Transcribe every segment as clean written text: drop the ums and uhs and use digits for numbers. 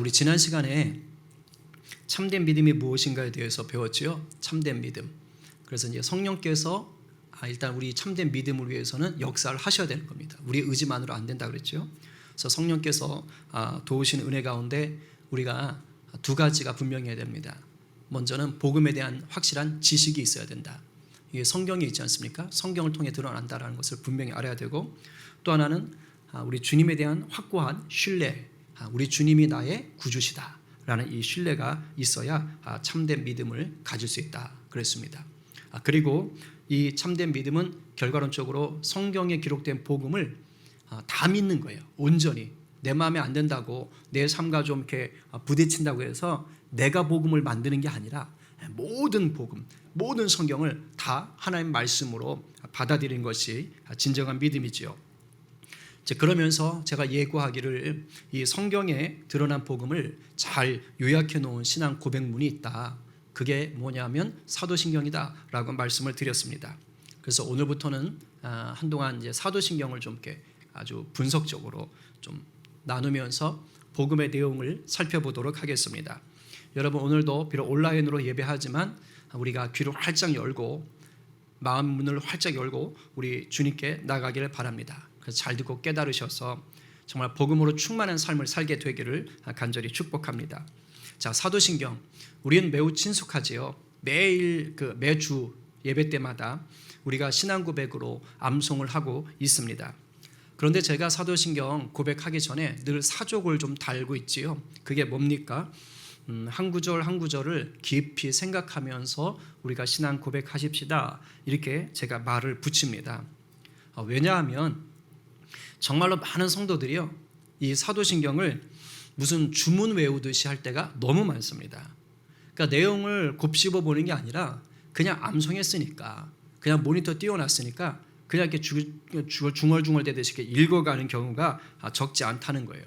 우리 지난 시간에 참된 믿음이 무엇인가에 대해서 배웠지요. 참된 믿음. 그래서 이제 성령께서 일단 우리 참된 믿음을 위해서는 역사를 하셔야 되는 겁니다. 우리 의지만으로 안 된다 그랬죠. 그래서 성령께서 도우시는 은혜 가운데 우리가 두 가지가 분명해야 됩니다. 먼저는 복음에 대한 확실한 지식이 있어야 된다. 이게 성경에 있지 않습니까? 성경을 통해 드러난다라는 것을 분명히 알아야 되고, 또 하나는 우리 주님에 대한 확고한 신뢰, 우리 주님이 나의 구주시다라는 이 신뢰가 있어야 참된 믿음을 가질 수 있다 그랬습니다. 그리고 이 참된 믿음은 결과론적으로 성경에 기록된 복음을 다 믿는 거예요. 온전히 내 마음에 안 든다고 내 삶과 좀 이렇게 부딪힌다고 해서 내가 복음을 만드는 게 아니라 모든 복음, 모든 성경을 다 하나님 말씀으로 받아들이는 것이 진정한 믿음이지요. 그러면서 제가 예고하기를 이 성경에 드러난 복음을 잘 요약해 놓은 신앙 고백문이 있다. 그게 뭐냐면 사도신경이다라고 말씀을 드렸습니다. 그래서 오늘부터는 한동안 이제 사도신경을 좀 이렇게 아주 분석적으로 좀 나누면서 복음의 내용을 살펴보도록 하겠습니다. 여러분, 오늘도 비록 온라인으로 예배하지만 우리가 귀를 활짝 열고 마음 문을 활짝 열고 우리 주님께 나가기를 바랍니다. 그래서 잘 듣고 깨달으셔서 정말 복음으로 충만한 삶을 살게 되기를 간절히 축복합니다. 자, 사도신경, 우리는 매우 친숙하지요. 매주 예배 때마다 우리가 신앙 고백으로 암송을 하고 있습니다. 그런데 제가 사도신경 고백하기 전에 늘 사족을 좀 달고 있지요. 그게 뭡니까? 한 구절 한 구절을 깊이 생각하면서 우리가 신앙 고백하십시다, 이렇게 제가 말을 붙입니다. 왜냐하면 정말로 많은 성도들이요, 이 사도신경을 무슨 주문 외우듯이 할 때가 너무 많습니다. 그러니까 내용을 곱씹어 보는 게 아니라 그냥 암송했으니까, 그냥 모니터 띄워놨으니까 그냥 이렇게 중얼중얼대듯이 이렇게 읽어가는 경우가 적지 않다는 거예요.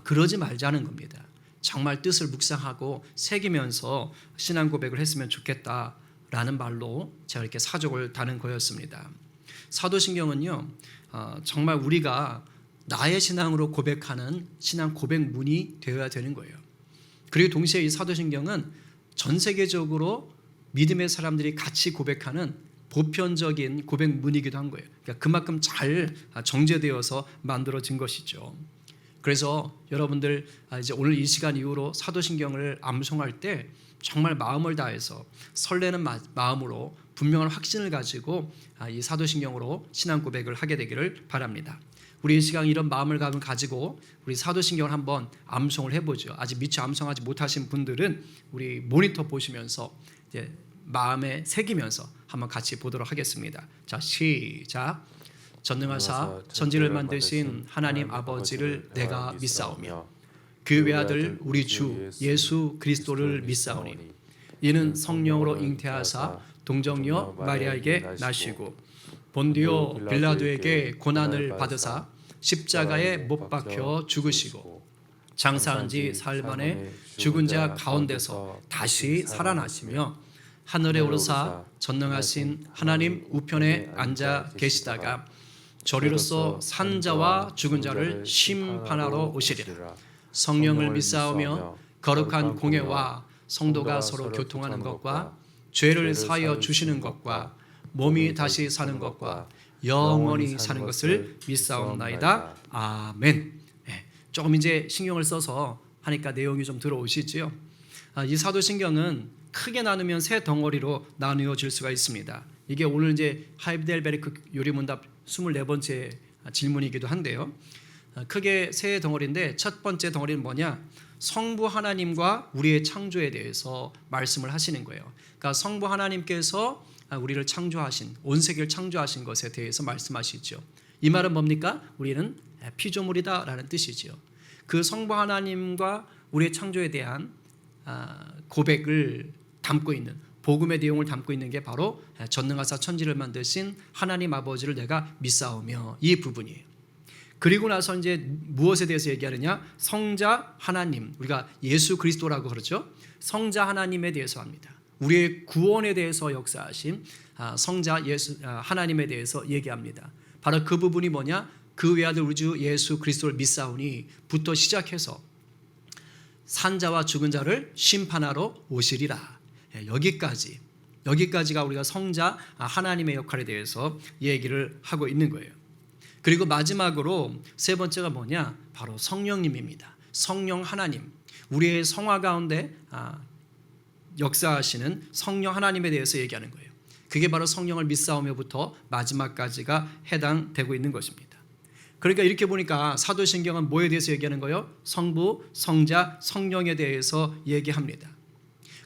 그러지 말자는 겁니다. 정말 뜻을 묵상하고 새기면서 신앙 고백을 했으면 좋겠다라는 말로 제가 이렇게 사족을 다는 거였습니다. 사도신경은요, 정말 우리가 나의 신앙으로 고백하는 신앙 고백문이 되어야 되는 거예요. 그리고 동시에 이 사도신경은 전 세계적으로 믿음의 사람들이 같이 고백하는 보편적인 고백문이기도 한 거예요. 그러니까 그만큼 잘 정제되어서 만들어진 것이죠. 그래서 여러분들 이제 오늘 이 시간 이후로 사도신경을 암송할 때 정말 마음을 다해서 설레는 마음으로 분명한 확신을 가지고 이 사도신경으로 신앙 고백을 하게 되기를 바랍니다. 우리 이 시간 이런 마음을 가지고 우리 사도신경을 한번 암송을 해보죠. 아직 미처 암송하지 못하신 분들은 우리 모니터 보시면서 이제 마음에 새기면서 한번 같이 보도록 하겠습니다. 자, 시작. 전능하사 천지를 만드신 하나님 아버지를 내가 믿사오며 그 외아들 우리 주 예수 그리스도를 믿사오니 이는 성령으로 잉태하사 동정녀 마리아에게 나시고 본디오 빌라도에게 고난을 받으사 십자가에 못 박혀 죽으시고 장사한 지 사흘 만에 죽은 자 가운데서 다시 살아나시며 하늘에 오르사 전능하신 하나님 우편에 앉아 계시다가 저리로서 산 자와 죽은 자를 심판하러 오시리라. 성령을 믿사오며 거룩한 공예와 성도가 서로 교통하는 것과 죄를 사하여 주시는 것과 몸이 다시 사는 것과 영원히 사는 것을 믿사옵나이다. 아멘. 조금 이제 신경을 써서 하니까 내용이 좀 들어오시지요. 이 사도신경은 크게 나누면 세 덩어리로 나누어질 수가 있습니다. 이게 오늘 이제 하이델베르크 요리문답 24번째 질문이기도 한데요. 크게 세 덩어리인데 첫 번째 덩어리는 뭐냐? 성부 하나님과 우리의 창조에 대해서 말씀을 하시는 거예요. 그러니까 성부 하나님께서 우리를 창조하신, 온 세계를 창조하신 것에 대해서 말씀하시죠. 이 말은 뭡니까? 우리는 피조물이다라는 뜻이죠. 그 성부 하나님과 우리의 창조에 대한 고백을 담고 있는, 복음의 내용을 담고 있는 게 바로 전능하사 천지를 만드신 하나님 아버지를 내가 믿사오며, 이 부분이에요. 그리고 나서 이제 무엇에 대해서 얘기하느냐? 성자 하나님, 우리가 예수 그리스도라고 그러죠. 성자 하나님에 대해서 합니다. 우리의 구원에 대해서 역사하신 성자 예수 하나님에 대해서 얘기합니다. 바로 그 부분이 뭐냐? 그 외아들 우리 주 예수 그리스도를 믿사오니 부터 시작해서 산자와 죽은 자를 심판하러 오시리라. 여기까지가 우리가 성자 하나님의 역할에 대해서 얘기를 하고 있는 거예요. 그리고 마지막으로 세 번째가 뭐냐? 바로 성령님입니다. 성령 하나님, 우리의 성화 가운데 역사하시는 성령 하나님에 대해서 얘기하는 거예요. 그게 바로 성령을 믿사오며부터 마지막까지가 해당되고 있는 것입니다. 그러니까 이렇게 보니까 사도신경은 뭐에 대해서 얘기하는 거예요? 성부, 성자, 성령에 대해서 얘기합니다.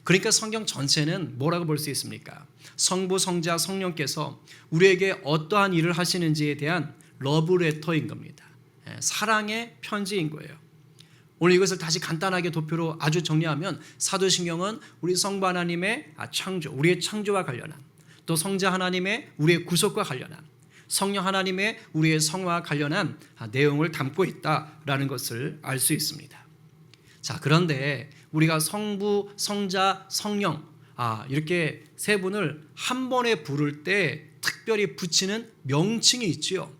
그러니까 성경 전체는 뭐라고 볼 수 있습니까? 성부, 성자, 성령께서 우리에게 어떠한 일을 하시는지에 대한 러브레터인 겁니다. 사랑의 편지인 거예요. 오늘 이것을 다시 간단하게 도표로 아주 정리하면 사도신경은 우리 성부 하나님의 창조, 우리의 창조와 관련한, 또 성자 하나님의 우리의 구속과 관련한, 성령 하나님의 우리의 성화와 관련한 내용을 담고 있다라는 것을 알 수 있습니다. 자, 그런데 우리가 성부, 성자, 성령 이렇게 세 분을 한 번에 부를 때 특별히 붙이는 명칭이 있지요.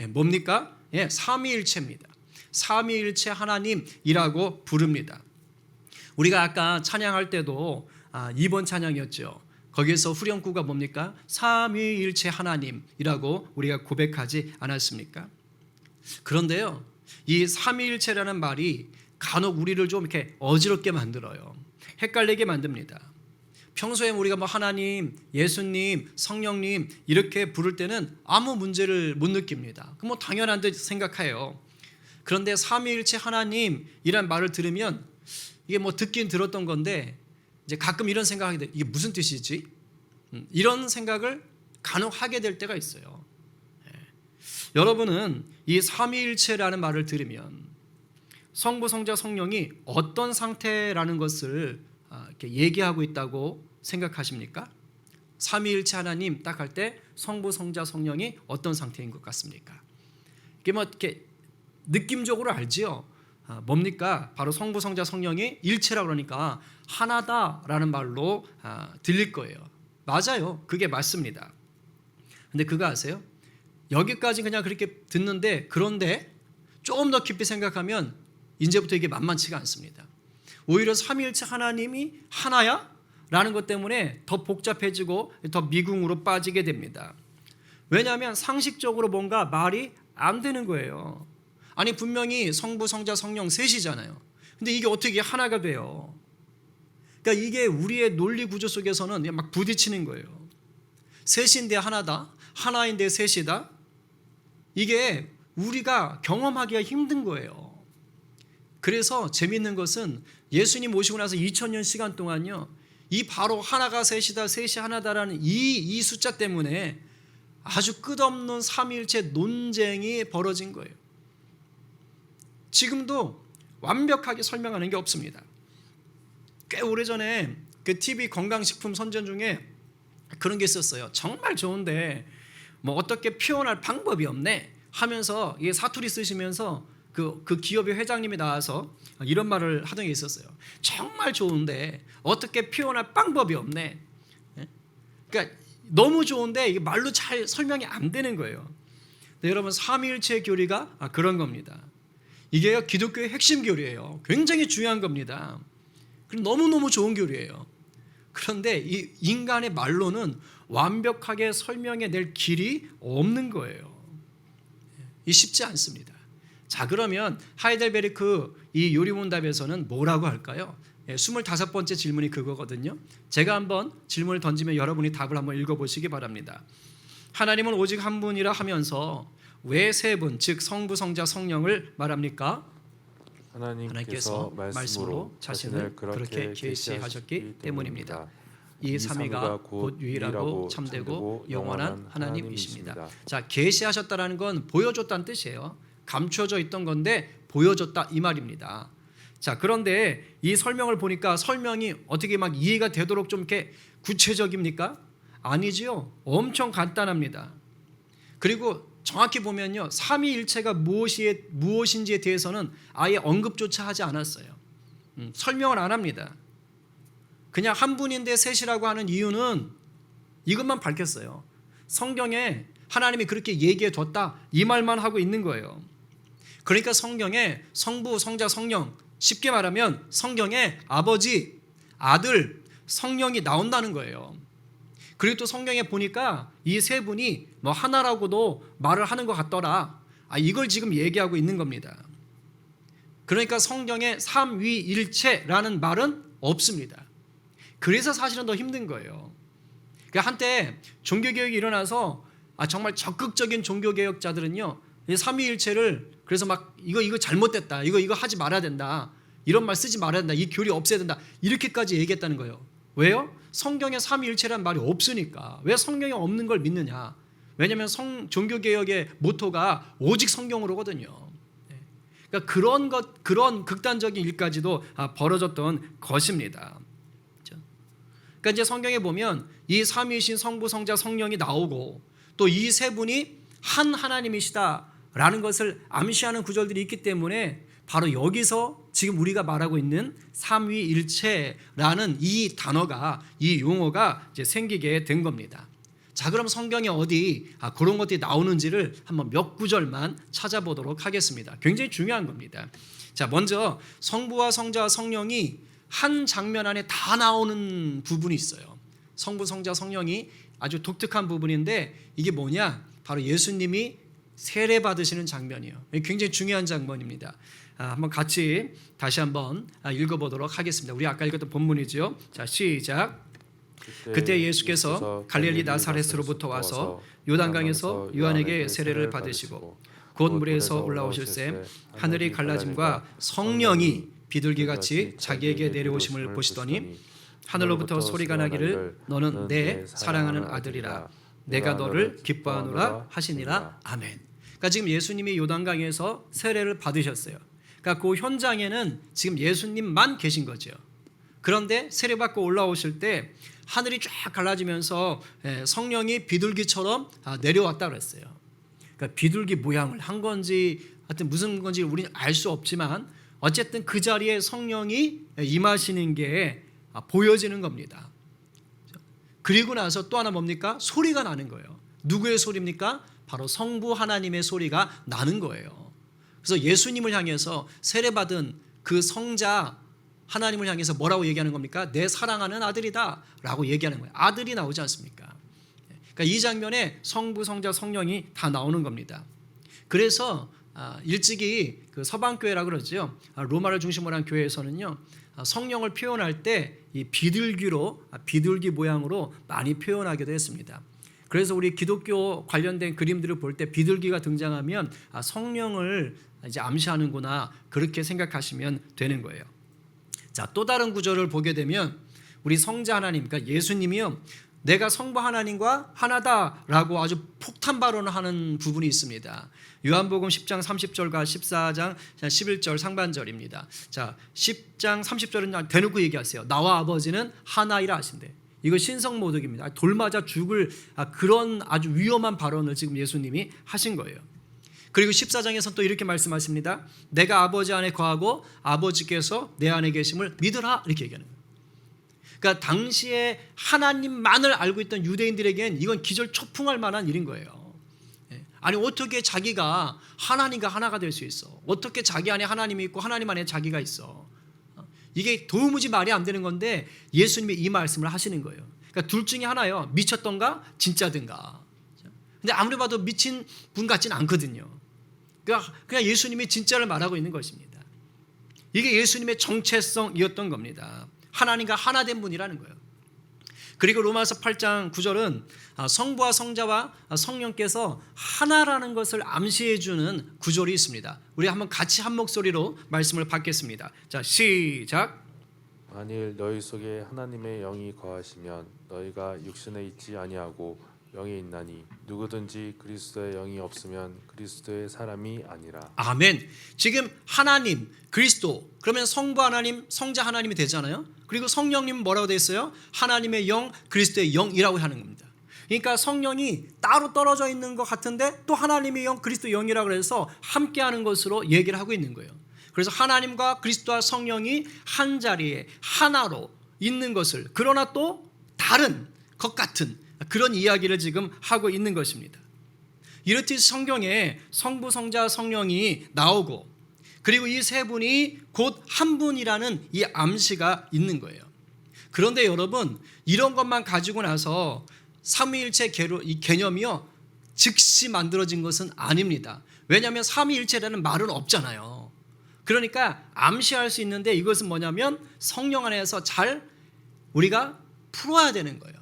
뭡니까? 삼위일체입니다. 삼위일체 하나님이라고 부릅니다. 우리가 아까 찬양할 때도 2번 찬양이었죠. 거기에서 후렴구가 뭡니까? 삼위일체 하나님이라고 우리가 고백하지 않았습니까? 그런데요, 이 삼위일체라는 말이 간혹 우리를 좀 이렇게 어지럽게 만들어요. 헷갈리게 만듭니다. 평소에 우리가 뭐 하나님, 예수님, 성령님 이렇게 부를 때는 아무 문제를 못 느낍니다. 그 뭐 당연한 듯 생각해요. 그런데 삼위일체 하나님이란 말을 들으면 이게 뭐 듣긴 들었던 건데 이제 가끔 이런 생각하게 돼. 이게 무슨 뜻이지? 이런 생각을 간혹 하게 될 때가 있어요. 여러분은 이 삼위일체라는 말을 들으면 성부, 성자, 성령이 어떤 상태라는 것을 이렇게 얘기하고 있다고 생각하십니까? 삼위일체 하나님 딱 할 때 성부, 성자, 성령이 어떤 상태인 것 같습니까? 이게 뭐 이렇게 느낌적으로 알지요. 뭡니까? 바로 성부, 성자, 성령이 일체라 그러니까 하나다라는 말로 들릴 거예요. 맞아요. 그게 맞습니다. 근데 그거 아세요? 여기까지 그냥 그렇게 듣는데, 그런데 조금 더 깊이 생각하면 이제부터 이게 만만치가 않습니다. 오히려 삼위일체 하나님이 하나야? 라는 것 때문에 더 복잡해지고 더 미궁으로 빠지게 됩니다. 왜냐하면 상식적으로 뭔가 말이 안 되는 거예요. 아니 분명히 성부, 성자, 성령 셋이잖아요. 근데 이게 어떻게 하나가 돼요? 그러니까 이게 우리의 논리 구조 속에서는 막 부딪히는 거예요. 셋인데 하나다, 하나인데 셋이다. 이게 우리가 경험하기가 힘든 거예요. 그래서 재미있는 것은 예수님 오시고 나서 2000년 시간 동안요, 이 바로 하나가 셋이다, 셋이 하나다라는 이 숫자 때문에 아주 끝없는 삼위일체 논쟁이 벌어진 거예요. 지금도 완벽하게 설명하는 게 없습니다. 꽤 오래전에 그 TV 건강식품 선전 중에 그런 게 있었어요. 정말 좋은데 뭐 어떻게 표현할 방법이 없네 하면서 이게 사투리 쓰시면서 그 기업의 회장님이 나와서 이런 말을 하던 게 있었어요. 정말 좋은데 어떻게 표현할 방법이 없네. 그러니까 너무 좋은데 이게 말로 잘 설명이 안 되는 거예요. 근데 여러분, 삼위일체 교리가 그런 겁니다. 이게 기독교의 핵심 교리예요. 굉장히 중요한 겁니다. 그리고 너무너무 좋은 교리예요. 그런데 이 인간의 말로는 완벽하게 설명해낼 길이 없는 거예요. 이 쉽지 않습니다. 자, 그러면 하이델베르크 이 요리문답에서는 뭐라고 할까요? 25번째 질문이 그거거든요. 제가 한번 질문을 던지면 여러분이 답을 한번 읽어보시기 바랍니다. 하나님은 오직 한 분이라 하면서 왜 세 분, 즉 성부, 성자, 성령을 말합니까? 하나님께서 말씀으로 자신을 그렇게 계시하셨기 때문입니다. 이 삼위가 곧 유일하고 참되고 영원한 하나님이십니다. 자, 계시하셨다라는 건 보여줬다는 뜻이에요. 감춰져 있던 건데 보여줬다 이 말입니다. 자, 그런데 이 설명을 보니까 설명이 어떻게 막 이해가 되도록 좀 이렇게 구체적입니까? 아니지요. 엄청 간단합니다. 그리고 정확히 보면요, 삼위일체가 무엇인지에 대해서는 아예 언급조차 하지 않았어요. 설명을 안 합니다. 그냥 한 분인데 셋이라고 하는 이유는 이것만 밝혔어요. 성경에 하나님이 그렇게 얘기해 줬다 이 말만 하고 있는 거예요. 그러니까 성경에 성부, 성자, 성령, 쉽게 말하면 성경에 아버지, 아들, 성령이 나온다는 거예요. 그리고 또 성경에 보니까 이 세 분이 뭐 하나라고도 말을 하는 것 같더라. 이걸 지금 얘기하고 있는 겁니다. 그러니까 성경에 삼위일체라는 말은 없습니다. 그래서 사실은 더 힘든 거예요. 그러니까 한때 종교개혁이 일어나서 정말 적극적인 종교개혁자들은요, 이 삼위일체를 그래서 막 이거 잘못됐다, 이거 하지 말아야 된다, 이런 말 쓰지 말아야 된다, 이 교리 없애야 된다, 이렇게까지 얘기했다는 거예요. 왜요? 성경에 삼위일체라는 말이 없으니까. 왜 성경에 없는 걸 믿느냐? 왜냐하면 종교개혁의 모토가 오직 성경으로거든요. 그러니까 그런 극단적인 일까지도 벌어졌던 것입니다. 그러니까 이제 성경에 보면 이 삼위이신 성부, 성자, 성령이 나오고 또 이 세 분이 한 하나님이시다라는 것을 암시하는 구절들이 있기 때문에 바로 여기서 지금 우리가 말하고 있는 삼위일체라는 이 단어가, 이 용어가 이제 생기게 된 겁니다. 자, 그럼 성경에 어디 그런 것들이 나오는지를 한번 몇 구절만 찾아보도록 하겠습니다. 굉장히 중요한 겁니다. 자, 먼저 성부와 성자와 성령이 한 장면 안에 다 나오는 부분이 있어요. 성부, 성자, 성령이 아주 독특한 부분인데 이게 뭐냐? 바로 예수님이 세례 받으시는 장면이에요. 굉장히 중요한 장면입니다. 한번 같이 다시 한번 읽어보도록 하겠습니다. 우리 아까 읽었던 본문이죠. 자, 시작. 그때 예수께서 갈릴리 나사렛으로부터 와서 요단강에서 요한에게 세례를 받으시고 곧 물에서 올라오실새 하늘이 갈라짐과 성령이 비둘기같이 자기에게 내려오심을 보시더니 하늘로부터 소리가 나기를 너는 내 사랑하는 아들이라 내가 너를 기뻐하노라 하시니라. 아멘. 그러니까 지금 예수님이 요단강에서 세례를 받으셨어요. 그러니까 그 현장에는 지금 예수님만 계신 거죠. 그런데 세례받고 올라오실 때 하늘이 쫙 갈라지면서 성령이 비둘기처럼 내려왔다 그랬어요. 그러니까 비둘기 모양을 한 건지 하여튼 무슨 건지 우리는 알 수 없지만 어쨌든 그 자리에 성령이 임하시는 게 보여지는 겁니다. 그리고 나서 또 하나 뭡니까? 소리가 나는 거예요. 누구의 소리입니까? 바로 성부 하나님의 소리가 나는 거예요. 그래서 예수님을 향해서 세례받은 그 성자 하나님을 향해서 뭐라고 얘기하는 겁니까? 내 사랑하는 아들이다 라고 얘기하는 거예요. 아들이 나오지 않습니까? 그러니까 이 장면에 성부, 성자, 성령이 다 나오는 겁니다. 그래서 일찍이 그 서방교회라고 그러죠. 로마를 중심으로 한 교회에서는요, 성령을 표현할 때 이 비둘기 모양으로 많이 표현하기도 했습니다. 그래서 우리 기독교 관련된 그림들을 볼 때 비둘기가 등장하면 성령을 이제 암시하는구나, 그렇게 생각하시면 되는 거예요. 자, 또 다른 구절을 보게 되면 우리 성자 하나님, 그러니까 예수님이요, 내가 성부 하나님과 하나다라고 아주 폭탄 발언을 하는 부분이 있습니다. 요한복음 10장 30절과 14장 11절 상반절입니다. 자, 10장 30절은 대놓고 얘기하세요. 나와 아버지는 하나이라 하신대. 이거 신성모독입니다. 돌 맞아 죽을 그런 아주 위험한 발언을 지금 예수님이 하신 거예요. 그리고 14장에서 또 이렇게 말씀하십니다. 내가 아버지 안에 거하고 아버지께서 내 안에 계심을 믿으라, 이렇게 얘기하는 거예요. 그러니까 당시에 하나님만을 알고 있던 유대인들에겐 이건 기절초풍할 만한 일인 거예요. 아니, 어떻게 자기가 하나님과 하나가 될 수 있어? 어떻게 자기 안에 하나님이 있고 하나님 안에 자기가 있어? 이게 도무지 말이 안 되는 건데 예수님이 이 말씀을 하시는 거예요. 그러니까 둘 중에 하나요. 미쳤던가 진짜든가. 근데 아무리 봐도 미친 분 같지는 않거든요. 그러니까 그냥 예수님이 진짜를 말하고 있는 것입니다. 이게 예수님의 정체성이었던 겁니다. 하나님과 하나 된 분이라는 거예요. 그리고 로마서 8장 9절은 성부와 성자와 성령께서 하나라는 것을 암시해 주는 구절이 있습니다. 우리 한번 같이 한 목소리로 말씀을 받겠습니다. 자, 시작. 만일 너희 속에 하나님의 영이 거하시면 너희가 육신에 있지 아니하고 영에 있나니 누구든지 그리스도의 영이 없으면 그리스도의 사람이 아니라. 아멘. 지금 하나님, 그리스도, 그러면 성부 하나님, 성자 하나님이 되잖아요. 그리고 성령님은 뭐라고 되어 있어요? 하나님의 영, 그리스도의 영이라고 하는 겁니다. 그러니까 성령이 따로 떨어져 있는 것 같은데 또 하나님의 영, 그리스도의 영이라고 해서 함께하는 것으로 얘기를 하고 있는 거예요. 그래서 하나님과 그리스도와 성령이 한 자리에 하나로 있는 것을, 그러나 또 다른 것 같은 그런 이야기를 지금 하고 있는 것입니다. 이렇듯 성경에 성부, 성자, 성령이 나오고 그리고 이 세 분이 곧 한 분이라는 이 암시가 있는 거예요. 그런데 여러분, 이런 것만 가지고 나서 삼위일체 이 개념이요 즉시 만들어진 것은 아닙니다. 왜냐하면 삼위일체라는 말은 없잖아요. 그러니까 암시할 수 있는데 이것은 뭐냐면 성령 안에서 잘 우리가 풀어야 되는 거예요.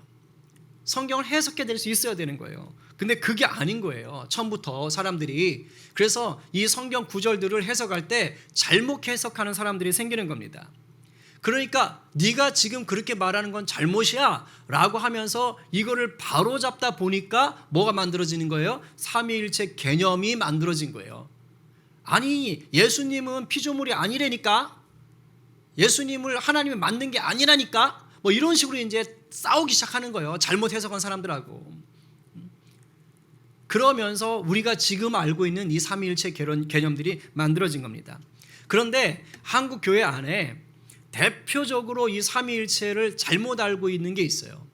성경을 해석해 낼 수 있어야 되는 거예요. 근데 그게 아닌 거예요. 처음부터 사람들이. 그래서 이 성경 구절들을 해석할 때 잘못 해석하는 사람들이 생기는 겁니다. 그러니까 네가 지금 그렇게 말하는 건 잘못이야 라고 하면서 이거를 바로잡다 보니까 뭐가 만들어지는 거예요? 삼위일체 개념이 만들어진 거예요. 아니, 예수님은 피조물이 아니라니까, 예수님을 하나님이 만든 게 아니라니까, 뭐 이런 식으로 이제 싸우기 시작하는 거예요. 잘못 해석한 사람들하고. 그러면서 우리가 지금 알고 있는 이 삼위일체 개념들이 만들어진 겁니다. 그런데 한국 교회 안에 대표적으로 이 삼위일체를 잘못 알고 있는 게 있어요.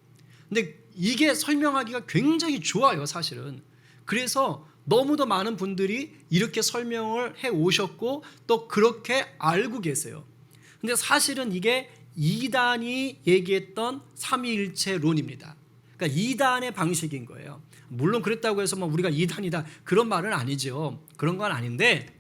근데 이게 설명하기가 굉장히 좋아요, 사실은. 그래서 너무도 많은 분들이 이렇게 설명을 해 오셨고 또 그렇게 알고 계세요. 근데 사실은 이게 이단이 얘기했던 삼위일체론입니다. 그러니까 이단의 방식인 거예요. 물론 그랬다고 해서 뭐 우리가 이단이다 그런 말은 아니죠. 그런 건 아닌데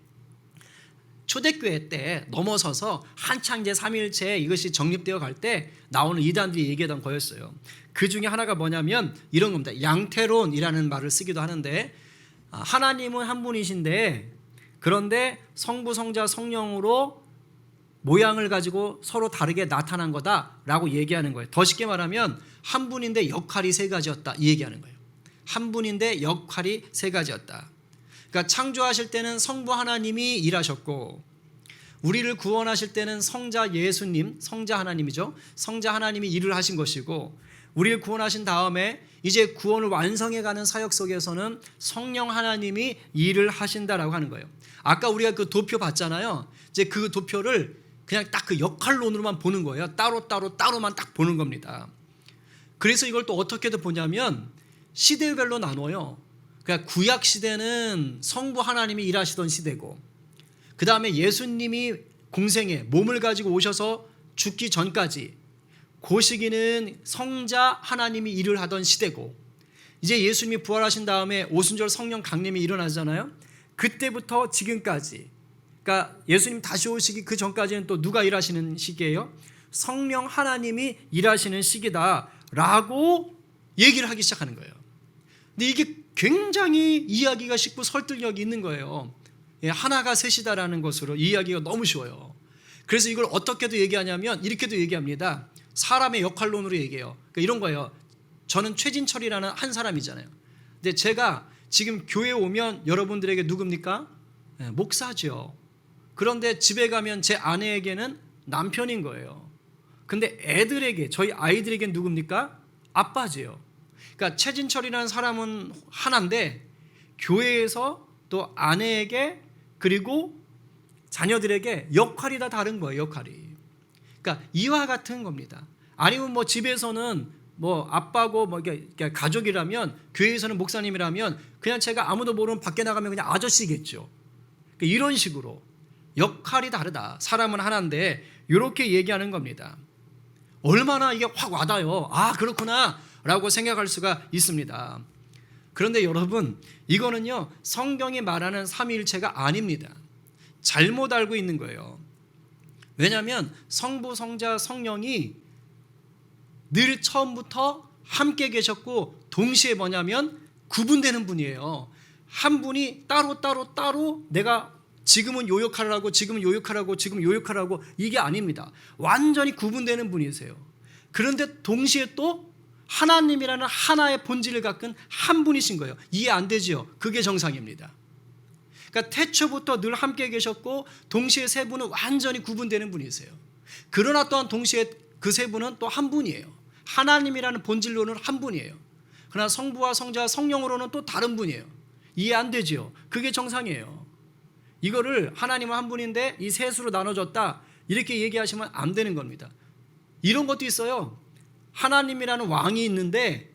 초대교회 때 넘어서서 한창 이제 삼위일체 이것이 정립되어 갈 때 나오는 이단들이 얘기하던 거였어요. 그 중에 하나가 뭐냐면 이런 겁니다. 양태론이라는 말을 쓰기도 하는데 하나님은 한 분이신데 그런데 성부, 성자, 성령으로 모양을 가지고 서로 다르게 나타난 거다라고 얘기하는 거예요. 더 쉽게 말하면 한 분인데 역할이 세 가지였다 이 얘기하는 거예요. 한 분인데 역할이 세 가지였다. 그러니까 창조하실 때는 성부 하나님이 일하셨고 우리를 구원하실 때는 성자 예수님, 성자 하나님이죠. 성자 하나님이 일을 하신 것이고 우리를 구원하신 다음에 이제 구원을 완성해가는 사역 속에서는 성령 하나님이 일을 하신다라고 하는 거예요. 아까 우리가 그 도표 봤잖아요. 이제 그 도표를 그냥 딱 그 역할론으로만 보는 거예요. 따로만 딱 보는 겁니다. 그래서 이걸 또 어떻게도 보냐면 시대별로 나눠요. 그러니까 구약 시대는 성부 하나님이 일하시던 시대고 그 다음에 예수님이 공생에 몸을 가지고 오셔서 죽기 전까지 그 시기는 성자 하나님이 일을 하던 시대고 이제 예수님이 부활하신 다음에 오순절 성령 강림이 일어나잖아요. 그때부터 지금까지 그러니까 예수님 다시 오시기 그 전까지는 또 누가 일하시는 시기예요? 성령 하나님이 일하시는 시기다라고 얘기를 하기 시작하는 거예요. 근데 이게 굉장히 이해하기가 쉽고 설득력이 있는 거예요. 하나가 셋이다라는 것으로 이해하기가 너무 쉬워요. 그래서 이걸 어떻게도 얘기하냐면 이렇게도 얘기합니다. 사람의 역할론으로 얘기해요. 그러니까 이런 거예요. 저는 최진철이라는 한 사람이잖아요. 근데 제가 지금 교회에 오면 여러분들에게 누굽니까? 목사죠. 그런데 집에 가면 제 아내에게는 남편인 거예요. 근데 애들에게 저희 아이들에게는 누굽니까? 아빠지요. 그러니까 최진철이라는 사람은 하나인데 교회에서 또 아내에게 그리고 자녀들에게 역할이 다 다른 거예요. 역할이. 그러니까 이와 같은 겁니다. 아니면 뭐 집에서는 뭐 아빠고 뭐 가족이라면 교회에서는 목사님이라면 그냥 제가 아무도 모르는 밖에 나가면 그냥 아저씨겠죠. 그러니까 이런 식으로 역할이 다르다. 사람은 하나인데 이렇게 얘기하는 겁니다. 얼마나 이게 확 와닿아요. 아 그렇구나 라고 생각할 수가 있습니다. 그런데 여러분 이거는요 성경이 말하는 삼위일체가 아닙니다. 잘못 알고 있는 거예요. 왜냐하면 성부, 성자, 성령이 늘 처음부터 함께 계셨고 동시에 뭐냐면 구분되는 분이에요. 한 분이 따로 내가 지금은 요 역할을 하고 지금은 요 역할을 하고 지금은 요 역할을 하고 이게 아닙니다. 완전히 구분되는 분이세요. 그런데 동시에 또 하나님이라는 하나의 본질을 갖은 한 분이신 거예요. 이해 안 되지요? 그게 정상입니다. 그러니까 태초부터 늘 함께 계셨고 동시에 세 분은 완전히 구분되는 분이세요. 그러나 또한 동시에 그 세 분은 또 한 분이에요. 하나님이라는 본질로는 한 분이에요. 그러나 성부와 성자와 성령으로는 또 다른 분이에요. 이해 안 되지요? 그게 정상이에요. 이거를 하나님은 한 분인데 이 셋으로 나눠졌다 이렇게 얘기하시면 안 되는 겁니다. 이런 것도 있어요. 하나님이라는 왕이 있는데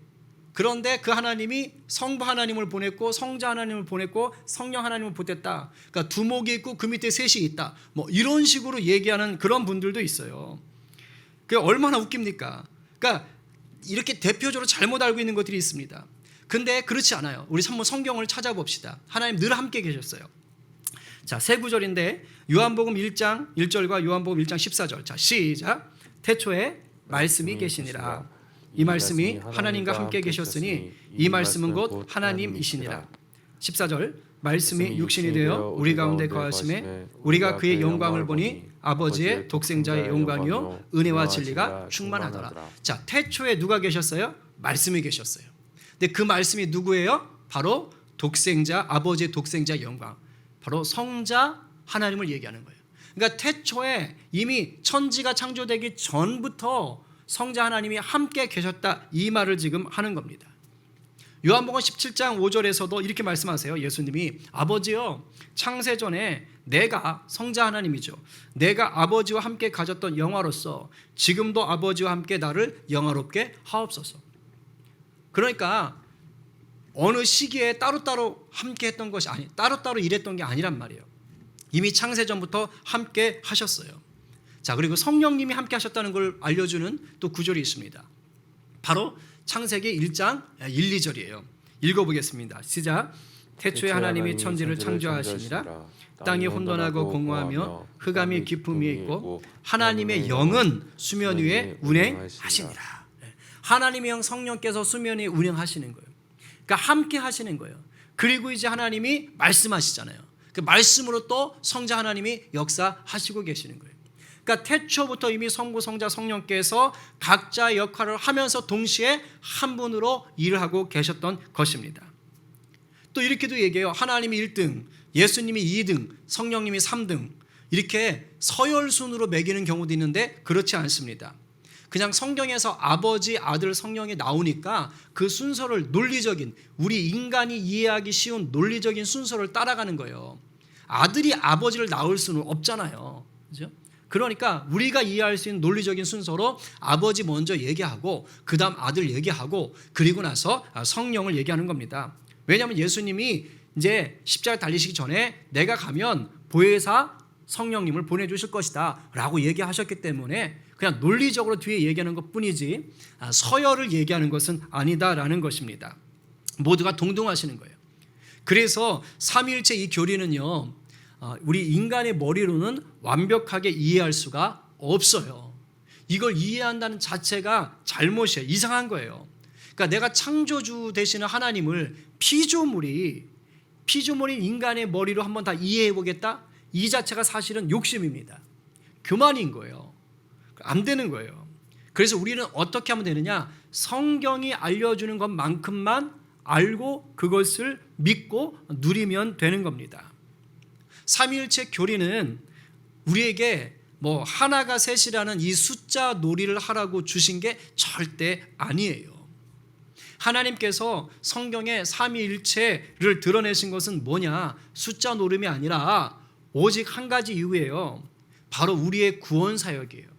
그런데 그 하나님이 성부 하나님을 보냈고 성자 하나님을 보냈고 성령 하나님을 보냈다. 그러니까 두목이 있고 그 밑에 셋이 있다. 뭐 이런 식으로 얘기하는 그런 분들도 있어요. 그게 얼마나 웃깁니까? 그러니까 이렇게 대표적으로 잘못 알고 있는 것들이 있습니다. 근데 그렇지 않아요. 우리 한번 성경을 찾아봅시다. 하나님 늘 함께 계셨어요. 자, 세 구절인데 요한복음 1장 1절과 요한복음 1장 14절. 자, 시작. 태초에 말씀이 계시니라. 이 말씀이 하나님과 함께 계셨으니 이 말씀은 곧 하나님이시니라. 14절. 말씀이 육신이 되어 우리 가운데 거하심에 우리가 그의 영광을 보니 아버지의 독생자의 영광이요 은혜와 진리가 충만하더라. 자, 태초에 누가 계셨어요? 말씀이 계셨어요. 근데 그 말씀이 누구예요? 바로 독생자, 아버지의 독생자 영광, 바로 성자 하나님을 얘기하는 거예요. 그러니까 태초에 이미 천지가 창조되기 전부터 성자 하나님이 함께 계셨다, 이 말을 지금 하는 겁니다. 요한복음 17장 5절에서도 이렇게 말씀하세요. 예수님이 아버지여, 창세전에 내가 성자 하나님이죠. 내가 아버지와 함께 가졌던 영화로서 지금도 아버지와 함께 나를 영화롭게 하옵소서. 그러니까 어느 시기에 따로따로 함께 했던 것이 따로따로 일했던 게 아니란 말이에요. 이미 창세전부터 함께 하셨어요. 자, 그리고 성령님이 함께 하셨다는 걸 알려주는 또 구절이 있습니다. 바로 창세기 1장 1, 2절이에요. 읽어보겠습니다. 시작. 태초에 하나님이 천지를 창조하시니라. 땅이 혼돈하고 공허하며 흑암이 깊음 위에 있고 하나님의 영은 수면 위에 운행하시니라. 하나님의 영 성령께서 수면 위에 운행하시는 거예요. 그러니까 함께 하시는 거예요. 그리고 이제 하나님이 말씀하시잖아요. 그 말씀으로 또 성자 하나님이 역사하시고 계시는 거예요. 그러니까 태초부터 이미 성부, 성자, 성령께서 각자의 역할을 하면서 동시에 한 분으로 일을 하고 계셨던 것입니다. 또 이렇게도 얘기해요. 하나님이 1등, 예수님이 2등, 성령님이 3등, 이렇게 서열순으로 매기는 경우도 있는데 그렇지 않습니다. 그냥 성경에서 아버지, 아들, 성령이 나오니까 그 순서를 논리적인, 우리 인간이 이해하기 쉬운 논리적인 순서를 따라가는 거예요. 아들이 아버지를 낳을 수는 없잖아요. 그죠? 그러니까 우리가 이해할 수 있는 논리적인 순서로 아버지 먼저 얘기하고 그 다음 아들 얘기하고 그리고 나서 성령을 얘기하는 겁니다. 왜냐하면 예수님이 이제 십자가 달리시기 전에 내가 가면 보혜사 성령님을 보내주실 것이다 라고 얘기하셨기 때문에 그냥 논리적으로 뒤에 얘기하는 것뿐이지 서열을 얘기하는 것은 아니다라는 것입니다. 모두가 동등하시는 거예요. 그래서 삼위일체 이 교리는요, 우리 인간의 머리로는 완벽하게 이해할 수가 없어요. 이걸 이해한다는 자체가 잘못이에요. 이상한 거예요. 그러니까 내가 창조주 되시는 하나님을 피조물인 인간의 머리로 한번 다 이해해 보겠다? 이 자체가 사실은 욕심입니다. 교만인 거예요. 안 되는 거예요. 그래서 우리는 어떻게 하면 되느냐? 성경이 알려주는 것만큼만 알고 그것을 믿고 누리면 되는 겁니다. 삼위일체 교리는 우리에게 뭐 하나가 셋이라는 이 숫자 놀이를 하라고 주신 게 절대 아니에요. 하나님께서 성경에 삼위일체를 드러내신 것은 뭐냐? 숫자 노름이 아니라 오직 한 가지 이유예요. 바로 우리의 구원 사역이에요.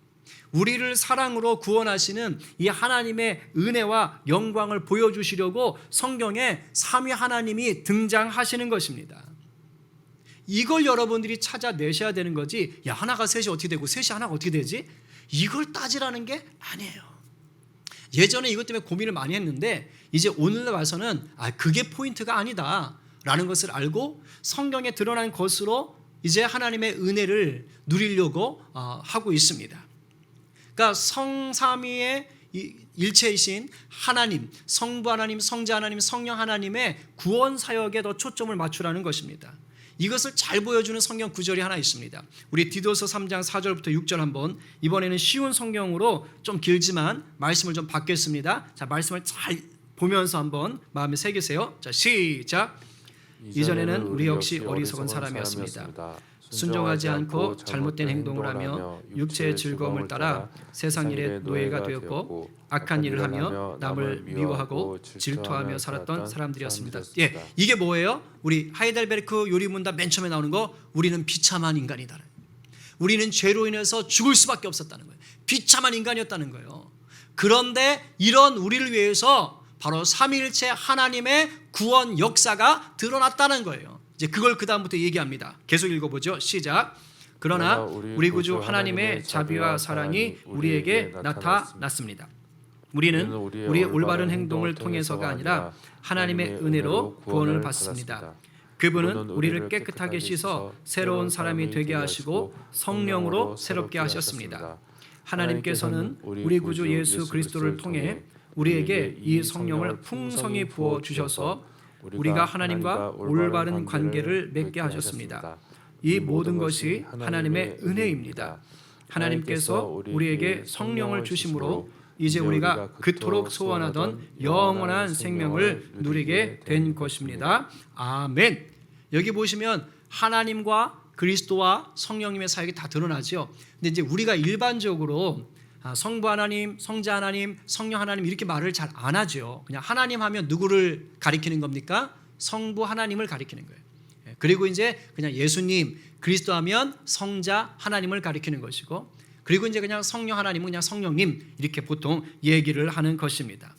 우리를 사랑으로 구원하시는 이 하나님의 은혜와 영광을 보여주시려고 성경에 삼위 하나님이 등장하시는 것입니다. 이걸 여러분들이 찾아내셔야 되는 거지, 야, 하나가 셋이 어떻게 되고 셋이 하나가 어떻게 되지? 이걸 따지라는 게 아니에요. 예전에 이것 때문에 고민을 많이 했는데 이제 오늘 와서는 그게 포인트가 아니다 라는 것을 알고 성경에 드러난 것으로 이제 하나님의 은혜를 누리려고 하고 있습니다. 그러니까 성삼위의 일체이신 하나님, 성부 하나님, 성자 하나님, 성령 하나님의 구원 사역에 더 초점을 맞추라는 것입니다. 이것을 잘 보여주는 성경 구절이 하나 있습니다. 우리 디도서 3장 4절부터 6절 한번, 이번에는 쉬운 성경으로 좀 길지만 말씀을 좀 받겠습니다. 자, 말씀을 잘 보면서 한번 마음에 새기세요. 자, 시작. 이전에는 우리 역시 어리석은 사람이었습니다. 순종하지 않고 잘못된 행동을 하며 육체의 즐거움을 따라 세상 일의 노예가 되었고 악한 일을 하며 남을 미워하고 질투하며 살았던 사람들이었습니다. 예, 이게 뭐예요? 우리 하이델베르크 요리문답 맨 처음에 나오는 거, 우리는 비참한 인간이다. 우리는 죄로 인해서 죽을 수밖에 없었다는 거예요. 비참한 인간이었다는 거예요. 그런데 이런 우리를 위해서 바로 삼위일체 하나님의 구원 역사가 드러났다는 거예요. 이제 그걸 그 다음부터 얘기합니다. 계속 읽어보죠. 시작. 그러나 우리 구주 하나님의 자비와 사랑이 우리에게 나타났습니다. 우리는 우리의 올바른 행동을 통해서가 아니라 하나님의 은혜로 구원을 받습니다. 그분은 우리를 깨끗하게 씻어 새로운 사람이 되게 하시고 성령으로 새롭게 하셨습니다. 하나님께서는 우리 구주 예수 그리스도를 통해 우리에게 이 성령을 풍성히 부어 주셔서 우리가 하나님과 올바른 관계를 맺게 하셨습니다. 이 모든 것이 하나님의 은혜입니다. 하나님께서 우리에게 성령을 주심으로 이제 우리가 그토록 소원하던 영원한 생명을 누리게 된 것입니다. 아멘. 여기 보시면 하나님과 그리스도와 성령님의 사역이 다 드러나죠. 근데 이제 우리가 일반적으로 성부 하나님, 성자 하나님, 성령 하나님 이렇게 말을 잘 안 하죠. 그냥 하나님 하면 누구를 가리키는 겁니까? 성부 하나님을 가리키는 거예요. 그리고 이제 그냥 예수님, 그리스도 하면 성자 하나님을 가리키는 것이고, 그리고 이제 그냥 성령 하나님은 그냥 성령님 이렇게 보통 얘기를 하는 것입니다.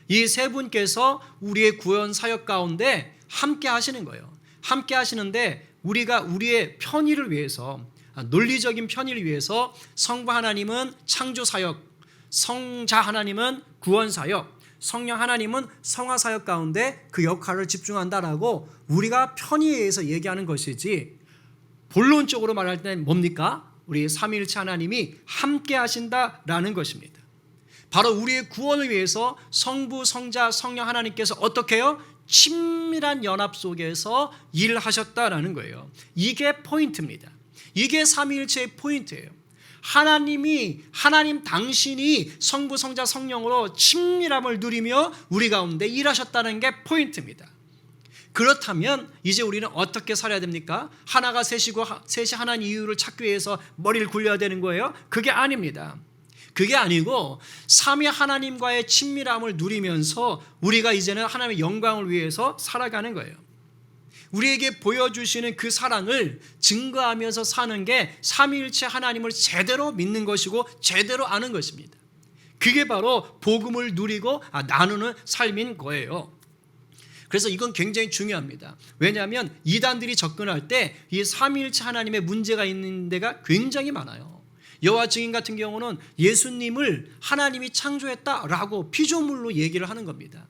이 세 분께서 우리의 구원 사역 가운데 함께 하시는 거예요. 함께 하시는데 우리가 우리의 편의를 위해서, 논리적인 편의를 위해서 성부 하나님은 창조 사역, 성자 하나님은 구원 사역, 성령 하나님은 성화 사역 가운데 그 역할을 집중한다라고 우리가 편의에 의해서 얘기하는 것이지, 본론적으로 말할 때는 뭡니까? 우리 삼위일체 하나님이 함께 하신다라는 것입니다. 바로 우리의 구원을 위해서 성부, 성자, 성령 하나님께서 어떻게 해요? 친밀한 연합 속에서 일을 하셨다라는 거예요. 이게 포인트입니다. 이게 삼위일체의 포인트예요. 하나님 당신이 성부, 성자, 성령으로 친밀함을 누리며 우리 가운데 일하셨다는 게 포인트입니다. 그렇다면 이제 우리는 어떻게 살아야 됩니까? 하나가 셋이고 셋이 하나인 이유를 찾기 위해서 머리를 굴려야 되는 거예요? 그게 아닙니다. 그게 아니고 삼위 하나님과의 친밀함을 누리면서 우리가 이제는 하나님의 영광을 위해서 살아가는 거예요. 우리에게 보여주시는 그 사랑을 증거하면서 사는 게 삼위일체 하나님을 제대로 믿는 것이고 제대로 아는 것입니다. 그게 바로 복음을 누리고 나누는 삶인 거예요. 그래서 이건 굉장히 중요합니다. 왜냐하면 이단들이 접근할 때 이 삼위일체 하나님의 문제가 있는 데가 굉장히 많아요. 여호와 증인 같은 경우는 예수님을 하나님이 창조했다라고 피조물로 얘기를 하는 겁니다.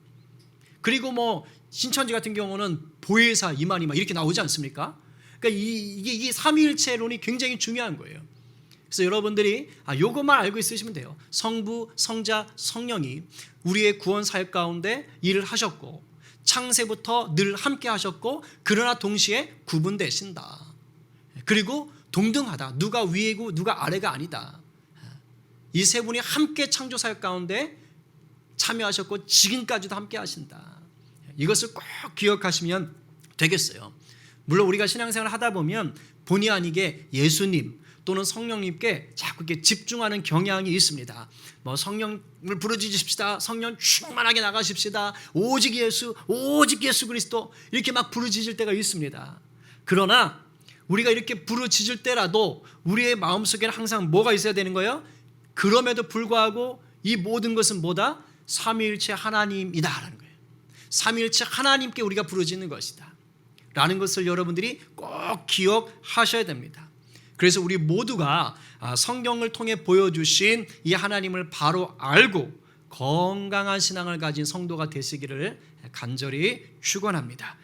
그리고 뭐 신천지 같은 경우는 보혜사, 이만희마 이렇게 나오지 않습니까? 그러니까 이게 삼위일체론이 굉장히 중요한 거예요. 그래서 여러분들이 요것만 알고 있으시면 돼요. 성부, 성자, 성령이 우리의 구원 사역 가운데 일을 하셨고 창세부터 늘 함께 하셨고 그러나 동시에 구분되신다. 그리고 동등하다. 누가 위이고 누가 아래가 아니다. 이 세 분이 함께 창조 사역 가운데 참여하셨고 지금까지도 함께 하신다. 이것을 꼭 기억하시면 되겠어요. 물론 우리가 신앙생활을 하다 보면 본의 아니게 예수님 또는 성령님께 자꾸 이렇게 집중하는 경향이 있습니다. 뭐 성령을 부르짖으십시다. 성령 충만하게 나가십시다. 오직 예수 그리스도 이렇게 막 부르짖을 때가 있습니다. 그러나 우리가 이렇게 부르짖을 때라도 우리의 마음속에는 항상 뭐가 있어야 되는 거예요? 그럼에도 불구하고 이 모든 것은 뭐다? 삼위일체 하나님이다라는 거예요. 삼위일체 하나님께 우리가 부르짖는 것이다 라는 것을 여러분들이 꼭 기억하셔야 됩니다. 그래서 우리 모두가 성경을 통해 보여주신 이 하나님을 바로 알고 건강한 신앙을 가진 성도가 되시기를 간절히 축원합니다.